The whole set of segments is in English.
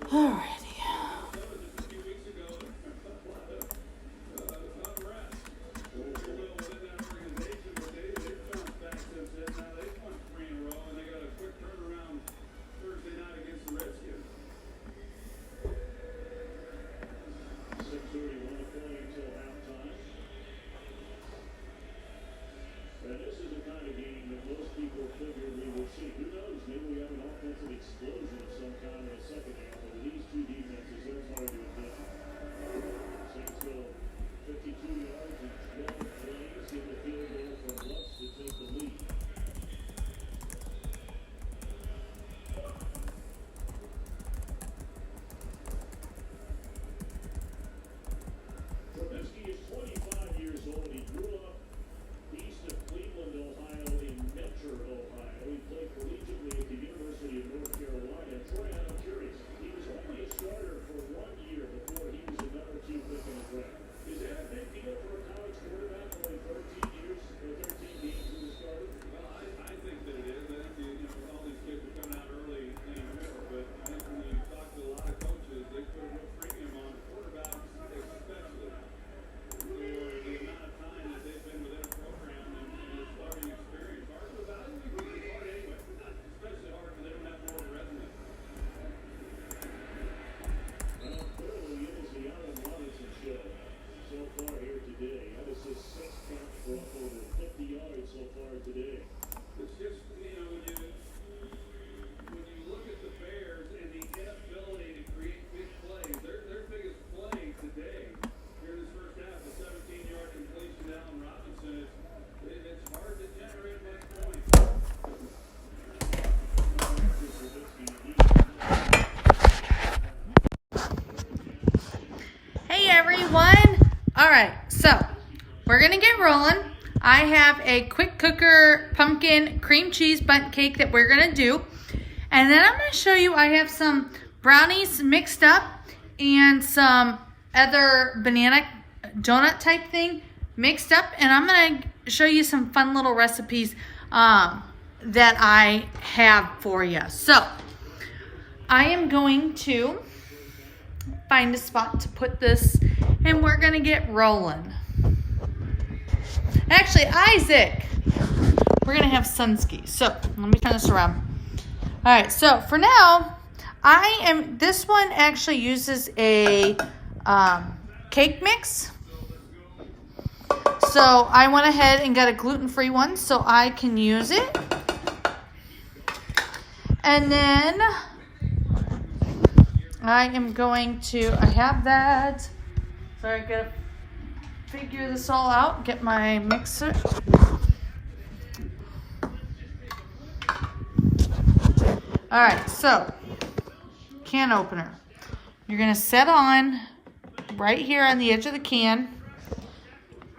Alrighty. All right, so we're gonna get rolling. I have a quick cooker pumpkin cream cheese bundt cake that we're gonna do. And then I'm gonna show you, I have some brownies mixed up and some other banana donut type thing mixed up. And I'm gonna show you some fun little recipes that I have for you. So I am going to find a spot to put this and we're gonna get rolling. Actually, Isaac, we're gonna have sunski. So let me turn this around. All right, so for now, this one actually uses a cake mix. So I went ahead and got a gluten-free one so I can use it. And then I have that. So I gotta figure this all out, get my mixer. All right, so can opener. You're gonna set on right here on the edge of the can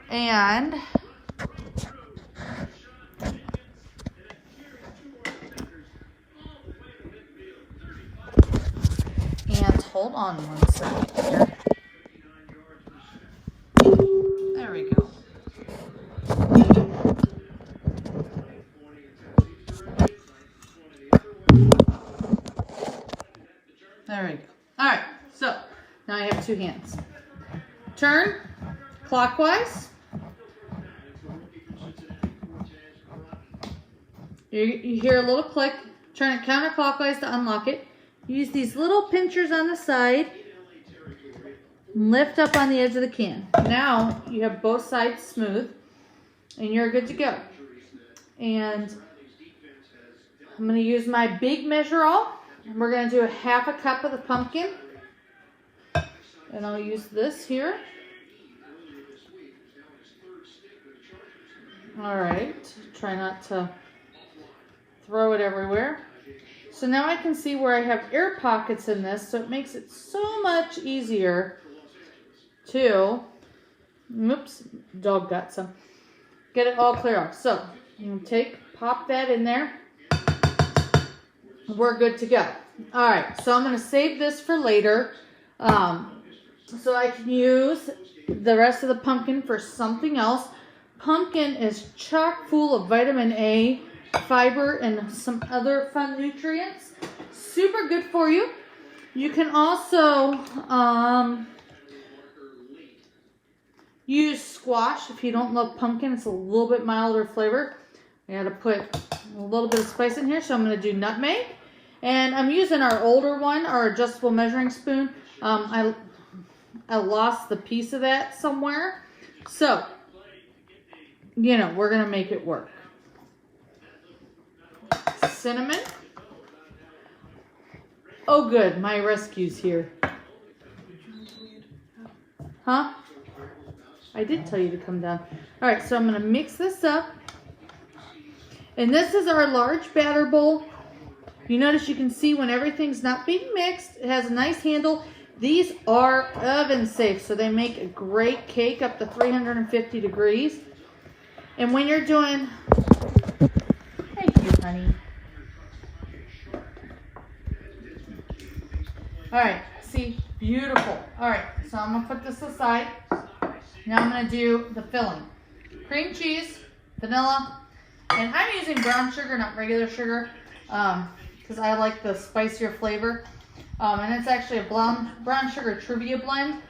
and hold on one second here. There we go. There we go. All right, so now I have two hands. Turn clockwise. You hear a little click. Turn it counterclockwise to unlock it. Use these little pinchers on the side. Lift up on the edge of the can. Now you have both sides smooth and you're good to go. And I'm going to use my big measure all. We're going to do a half a cup of the pumpkin. And I'll use this here. All right. Try not to throw it everywhere. So now I can see where I have air pockets in this, so it makes it so much easier to, oops, dog got some, get it all clear off. So you can pop that in there. We're good to go. All right, so I'm going to save this for later so I can use the rest of the pumpkin for something else. Pumpkin is chock full of vitamin A, fiber, and some other fun nutrients. Super good for you. You can also use squash if you don't love pumpkin. It's a little bit milder flavor. I gotta put a little bit of spice in here, so I'm gonna do nutmeg. And I'm using our older one, our adjustable measuring spoon. I lost the piece of that somewhere. So, you know, we're gonna make it work. Cinnamon. Oh good, my rescue's here. Huh? I did tell you to come down. All right, so I'm gonna mix this up. And this is our large batter bowl. You notice you can see when everything's not being mixed, it has a nice handle. These are oven safe, so they make a great cake up to 350 degrees. And when you're doing, thank you, honey. All right, see, beautiful. All right, so I'm gonna put this aside. Now I'm gonna do the filling. Cream cheese, vanilla, and I'm using brown sugar, not regular sugar, because I like the spicier flavor. And it's actually a brown sugar trivia blend.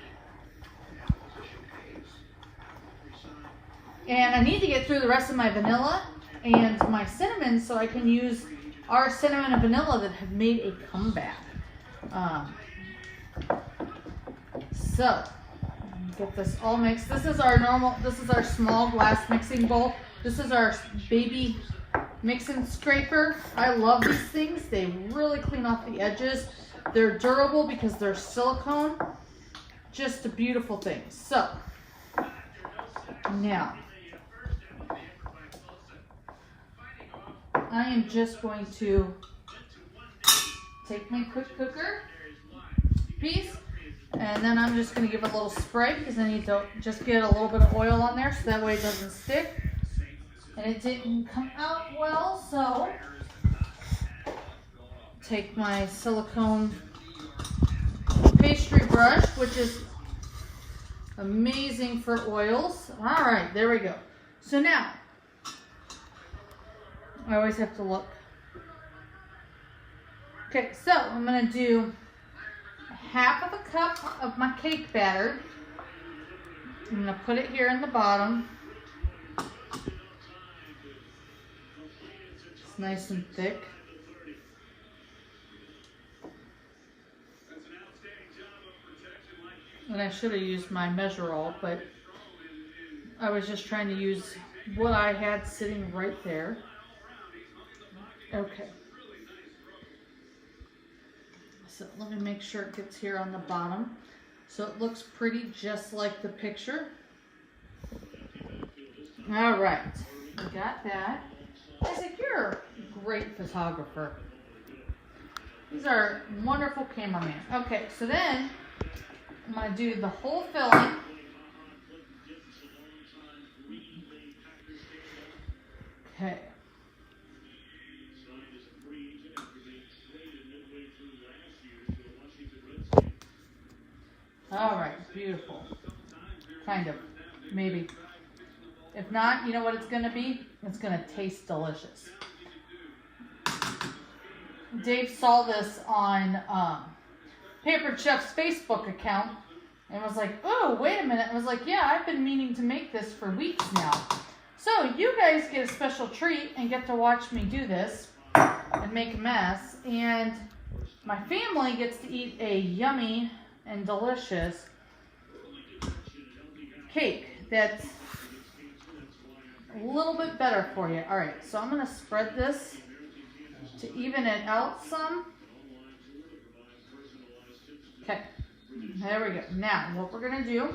And I need to get through the rest of my vanilla and my cinnamon so I can use our cinnamon and vanilla that have made a comeback. So, get this all mixed. This is our small glass mixing bowl. This is our baby mixing scraper. I love these things. They really clean off the edges. They're durable because they're silicone. Just a beautiful thing. So, now, I am just going to take my quick cooker piece, and then I'm just going to give it a little spray because I need to just get a little bit of oil on there so that way it doesn't stick. And it didn't come out well, so take my silicone pastry brush, which is amazing for oils. All right, there we go. So now, I always have to look. Okay, so I'm going to do half of a cup of my cake batter. I'm going to put it here in the bottom. It's nice and thick. And I should have used my measure-all, but I was just trying to use what I had sitting right there. Okay. So let me make sure it gets here on the bottom. So it looks pretty just like the picture. All right, we got that. Isaac, you're a great photographer. These are wonderful cameramen. Okay, so then I'm going to do the whole filling. Okay. All right, beautiful. Kind of, maybe. If not, you know what it's going to be? It's going to taste delicious. Dave saw this on Pampered Chef's Facebook account and was like, oh, wait a minute. I was like, yeah, I've been meaning to make this for weeks now. So you guys get a special treat and get to watch me do this and make a mess. And my family gets to eat a yummy and delicious cake that's a little bit better for you. All right, so I'm going to spread this to even it out some. Okay, there we go. Now, what we're going to do,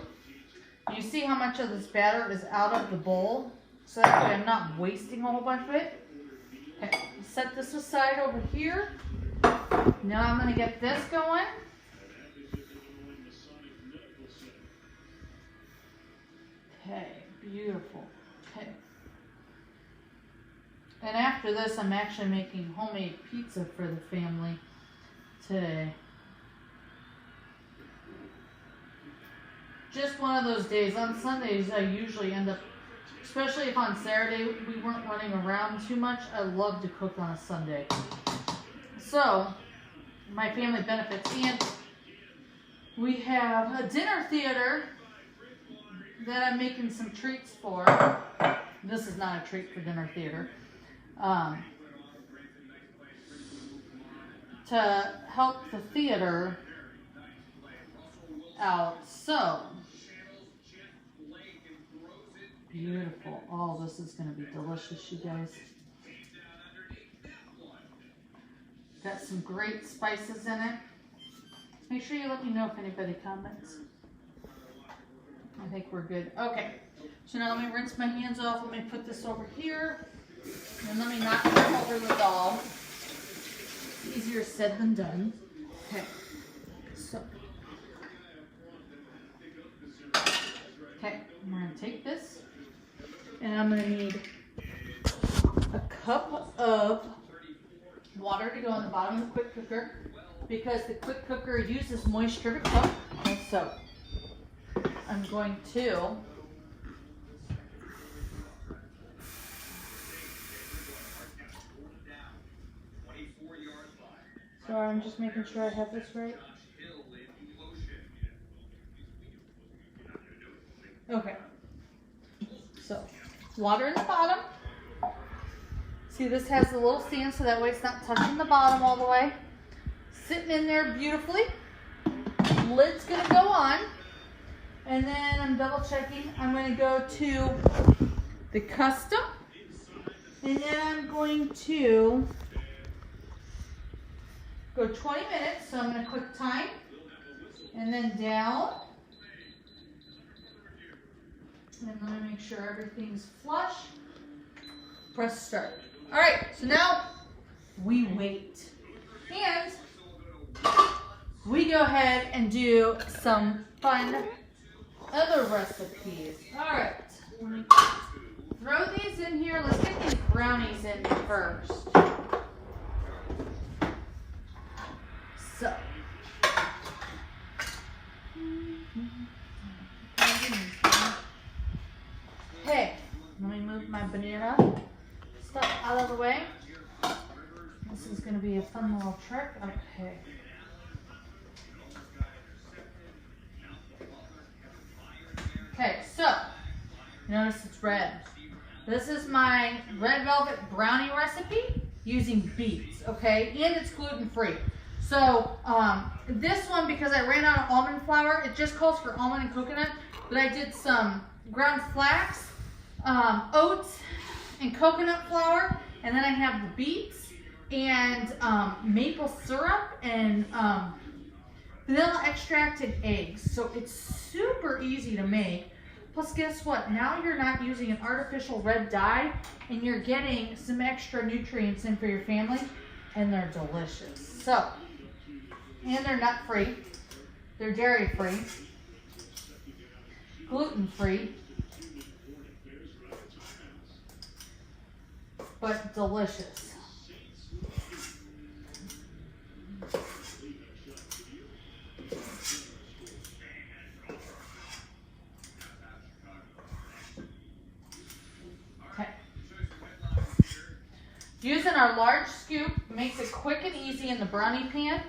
you see how much of this batter is out of the bowl? So that way I'm not wasting a whole bunch of it. Okay, set this aside over here. Now I'm going to get this going. Okay, beautiful. Okay. And after this, I'm actually making homemade pizza for the family today. Just one of those days. On Sundays, I usually end up, especially if on Saturday we weren't running around too much, I love to cook on a Sunday. So, my family benefits. And we have a dinner theater that I'm making some treats for. This is not a treat for dinner theater. To help the theater out. So beautiful. Oh, this is going to be delicious, you guys. Got some great spices in it. Make sure you let me know if anybody comments. I think we're good. Okay, so now let me rinse my hands off. Let me put this over here. And let me not cover the doll. Easier said than done. Okay, so. Okay, I'm going to take this. And I'm going to need a cup of water to go in the bottom of the quick cooker because the quick cooker uses moisture to cook. And so I'm going to sorry, I'm just making sure I have this right. Okay. So water in the bottom. See, this has a little stand so that way it's not touching the bottom all the way. Sitting in there beautifully. Lid's gonna go on. And then I'm double checking. I'm gonna go to the custom. And then I'm going to go 20 minutes. So I'm gonna click time. And then down. And let me make sure everything's flush. Press start. All right, so now we wait. And we go ahead and do some fun other recipes. All right, let me throw these in here. Let's get these brownies in first. So. Okay, let me move my banana stuff out of the way. This is going to be a fun little trick. Okay. Okay, so notice it's red. This is my red velvet brownie recipe using beets, okay? And it's gluten-free. So this one, because I ran out of almond flour, it just calls for almond and coconut, but I did some ground flax, oats, and coconut flour, and then I have the beets and maple syrup and vanilla extracted eggs. So it's super easy to make. Plus, guess what? Now you're not using an artificial red dye, and you're getting some extra nutrients in for your family, and they're delicious. So, and they're nut-free, they're dairy-free, gluten-free, but delicious. Okay. Using our large scoop makes it quick and easy in the brownie pan.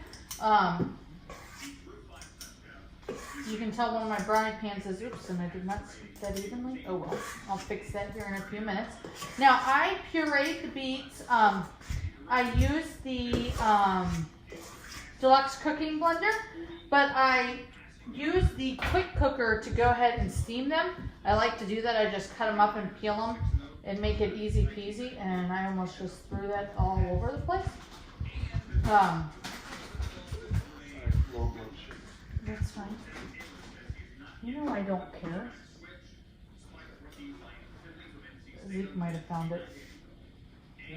You can tell one of my brownie pans is, oops, and I did not scoop that evenly. Oh well, I'll fix that here in a few minutes. Now I pureed the beets. I used the deluxe cooking blender, but I used the quick cooker to go ahead and steam them. I like to do that. I just cut them up and peel them and make it easy peasy, and I almost just threw that all over the place. That's fine. You know I don't care. Zeke might have found it.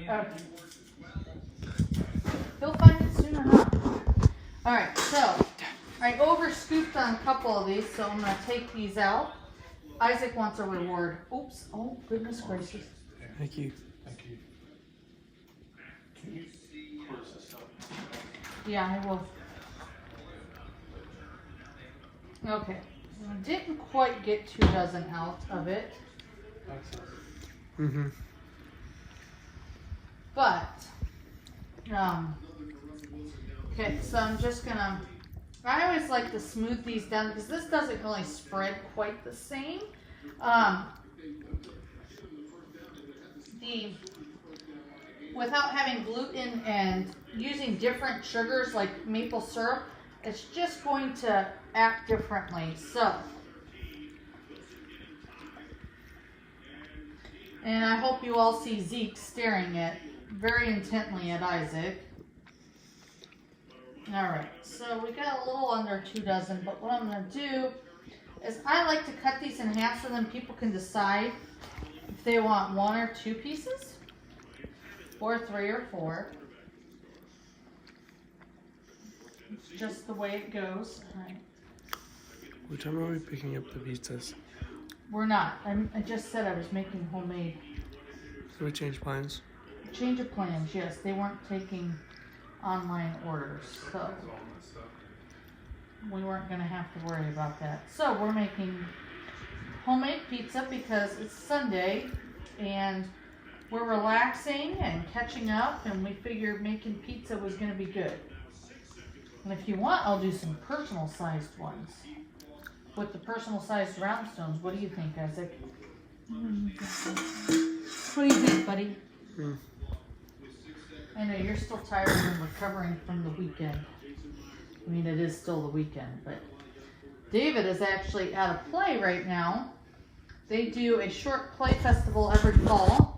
Okay. He'll find it soon enough. Alright, so I over scooped on a couple of these, so I'm going to take these out. Isaac wants a reward. Oops. Oh, goodness gracious. Thank you. Thank you. Can you close this up? Yeah, I will. Okay. I didn't quite get 2 dozen out of it. Mm-hmm. But, Okay, so I'm just gonna, I always like to smooth these down because this doesn't really spread quite the same. Without having gluten and using different sugars like maple syrup, it's just going to act differently. So, and I hope you all see Zeke staring very intently at Isaac. All right, so we got a little under 2 dozen, but what I'm gonna do is I like to cut these in half so then people can decide if they want 1 or 2 pieces, or 3 or 4. It's just the way it goes. All right. What time are we picking up the pizzas? We're not. I just said I was making homemade. So we change plans? Change of plans, yes. They weren't taking online orders, so we weren't going to have to worry about that. So we're making homemade pizza because it's Sunday and we're relaxing and catching up, and we figured making pizza was going to be good. And if you want, I'll do some personal sized ones with the personal sized roundstones. What do you think, Isaac? What do you think, buddy? I know you're still tired and recovering from the weekend. I mean, it is still the weekend, but David is actually at a play right now. They do a short play festival every fall,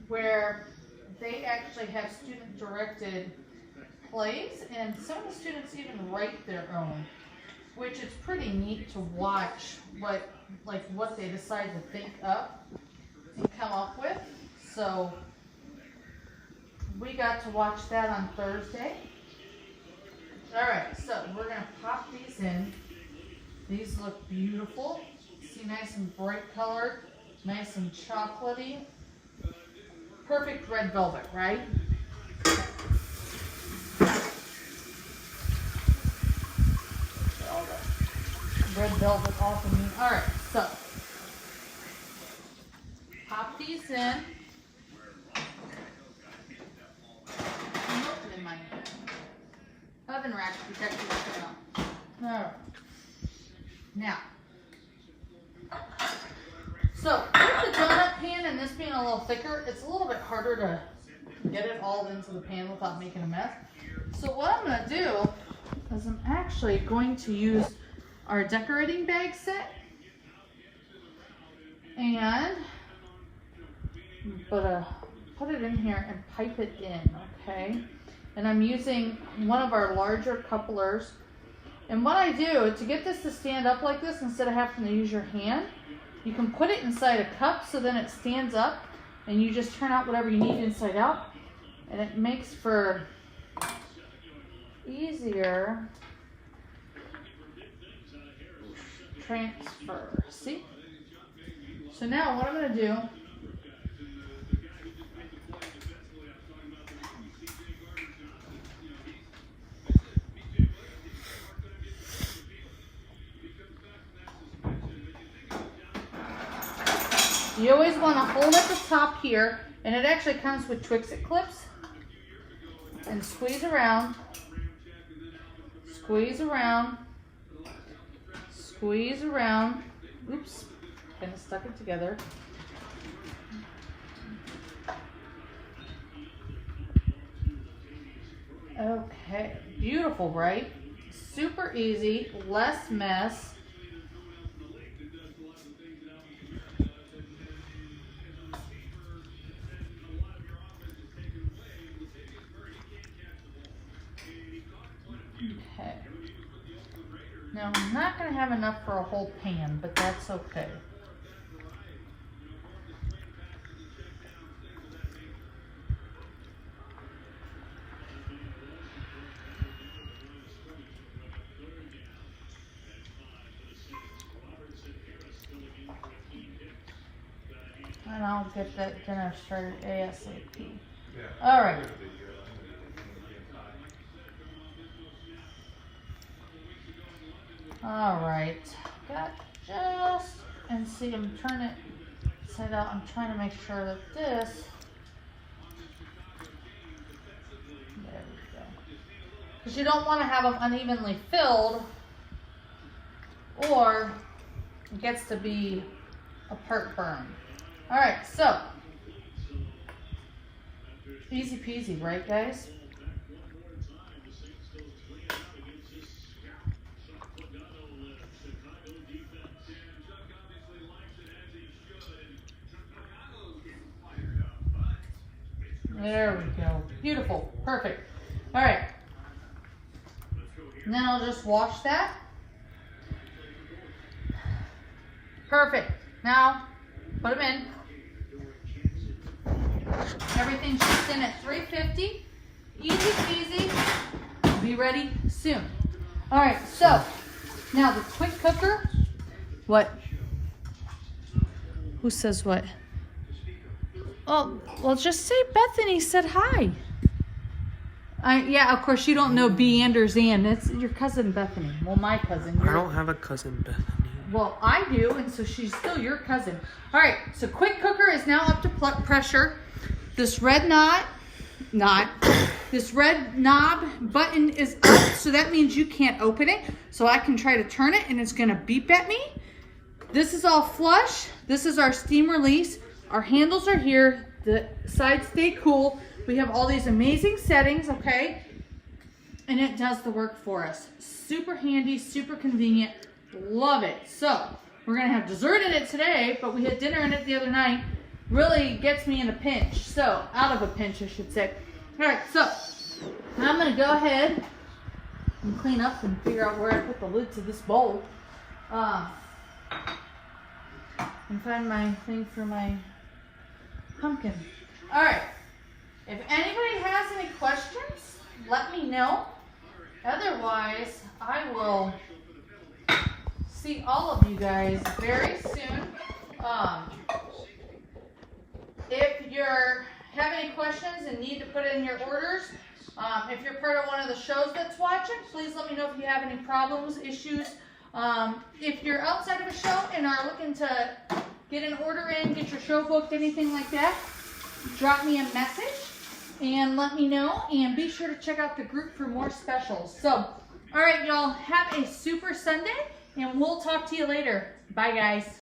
where they actually have student-directed plays, and some of the students even write their own, which is pretty neat to watch what they decide to think up and come up with. So we got to watch that on Thursday. All right, so we're gonna pop these in. These look beautiful. See, nice and bright colored, nice and chocolatey. Perfect red velvet, right? All the red velvet off of me. All right, so pop these in. In my oven rack protected it up. All right. Now, so with the donut pan and this being a little thicker, it's a little bit harder to get it all into the pan without making a mess. So what I'm going to do is I'm actually going to use our decorating bag set and put it in here and pipe it in, okay? And I'm using one of our larger couplers. And what I do to get this to stand up like this, instead of having to use your hand, you can put it inside a cup so then it stands up and you just turn out whatever you need inside out. And it makes for easier transfer. See? So now what I'm going to do, you always want to hold at the top here, and it actually comes with Twix-It clips, and squeeze around, squeeze around, squeeze around. Oops, kind of stuck it together. Okay, beautiful, right? Super easy, less mess. Okay. Now I'm not going to have enough for a whole pan, but that's okay. And I'll get that dinner started ASAP. All right. All right, got just, and see, I'm turning it side out. I'm trying to make sure that this because you don't want to have them unevenly filled, or it gets to be a part burn. All right, so easy peasy, right, guys? There we go. Beautiful. Perfect. All right. And then I'll just wash that. Perfect. Now, put them in. Everything's just in at 350. Easy peasy. Be ready soon. All right, so now the quick cooker. What? Who says what? Oh, well, just say Bethany said hi. Yeah, of course, you don't know B. Anders and. It's your cousin Bethany. Well, my cousin. I don't have a cousin Bethany. Well, I do, and so she's still your cousin. All right, so quick cooker is now up to pressure. This red this red knob button is up, so that means you can't open it. So I can try to turn it, and it's gonna beep at me. This is all flush. This is our steam release. Our handles are here. The sides stay cool. We have all these amazing settings, okay? And it does the work for us. Super handy, super convenient. Love it. So we're gonna have dessert in it today, but we had dinner in it the other night. Really gets me in a pinch. So out of a pinch, I should say. All right, so I'm gonna go ahead and clean up and figure out where I put the lid to this bowl. And find my thing for my pumpkin. All right. If anybody has any questions, let me know. Otherwise, I will see all of you guys very soon. If you're have any questions and need to put in your orders, if you're part of one of the shows that's watching, please let me know if you have any problems, issues. If you're outside of a show and are looking to get an order in, get your show booked, anything like that, drop me a message and let me know. And be sure to check out the group for more specials. So, all right, y'all, have a super Sunday, and we'll talk to you later. Bye, guys.